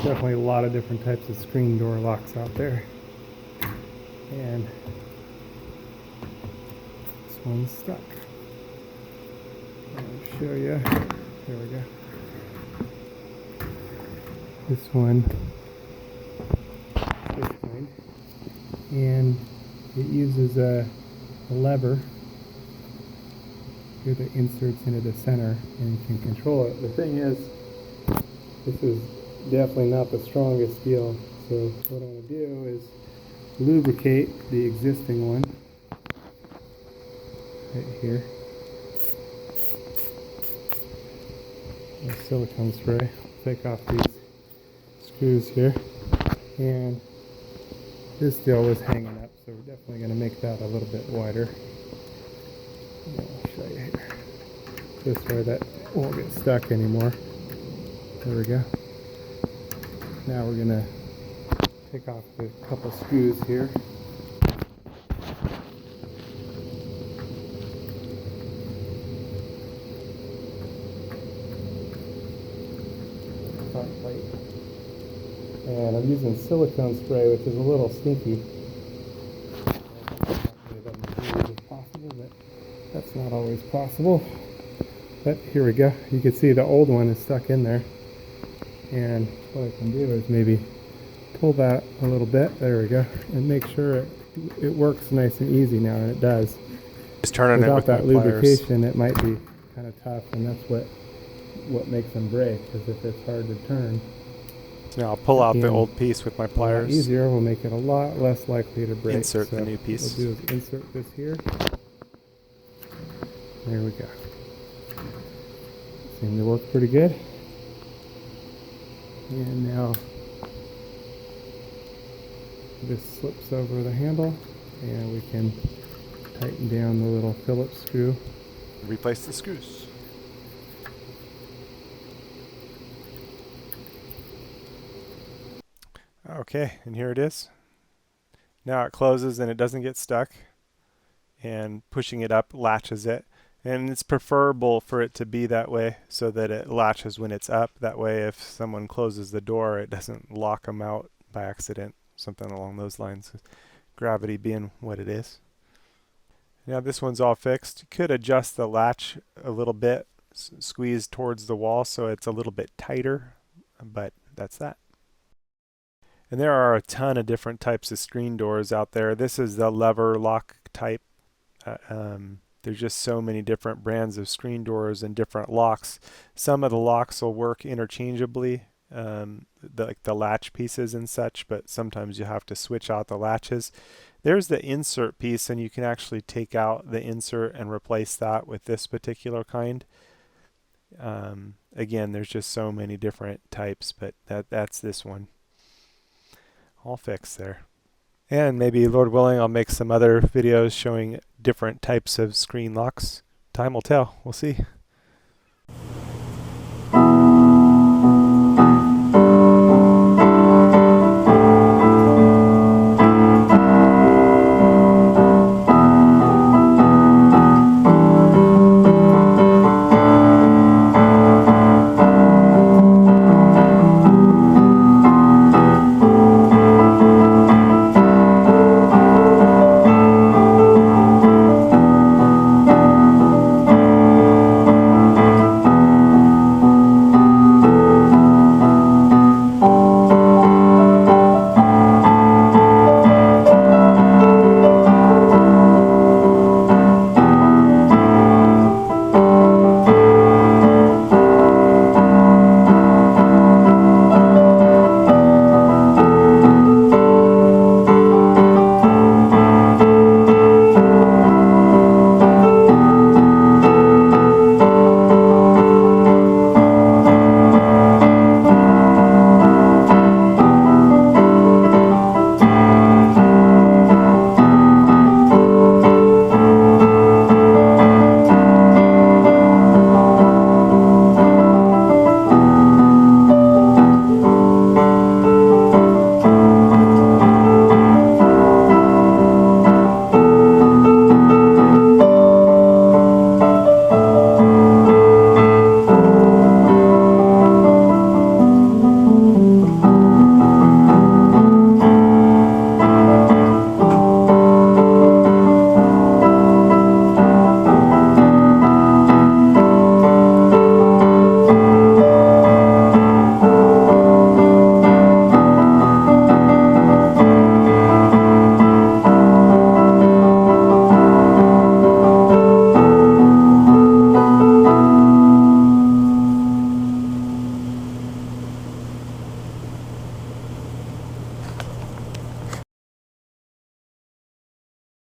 definitely a lot of different types of screen door locks out there. And this one's stuck. I'll show you. There we go. This one, this kind, and it uses a lever here that inserts into the center, and you can control it. The thing is, this is definitely not the strongest steel, so what I'm going to do is lubricate the existing one right here with silicone spray. Take off these screws here, and this steel was hanging up, so we're definitely going to make that a little bit wider. I'll show you here. This way that won't get stuck anymore. There we go. Now we're going to take off the couple screws here. Front plate. And I'm using silicone spray, which is a little stinky. That's not always possible. But here we go. You can see the old one is stuck in there. And what I can do is maybe pull that a little bit. There we go. And make sure it works nice and easy now, and it does. Just turning it with that my pliers. lubrication, it might be kind of tough, and that's what makes them break, because if it's hard to turn. Now I'll pull out the old piece with my pliers. Easier will make it a lot less likely to break. Insert the new piece. What we'll do is insert this here. There we go. Seemed to work pretty good. And now this slips over the handle, and we can tighten down the little Phillips screw. Replace the screws. Okay, and here it is. Now it closes and it doesn't get stuck, and pushing it up latches it. And it's preferable for it to be that way so that it latches when it's up. That way if someone closes the door, it doesn't lock them out by accident, something along those lines. Gravity being what it is. Now this one's all fixed. You could adjust the latch a little bit, squeeze towards the wall so it's a little bit tighter, but that's that. And there are a ton of different types of screen doors out there. This is the lever lock type. There's just so many different brands of screen doors and different locks. Some of the locks will work interchangeably, like the latch pieces and such, but sometimes you have to switch out the latches. There's the insert piece, and you can actually take out the insert and replace that with this particular kind. Again, there's just so many different types, but that's this one. All fixed there. And maybe, Lord willing, I'll make some other videos showing different types of screen locks. Time will tell. We'll see.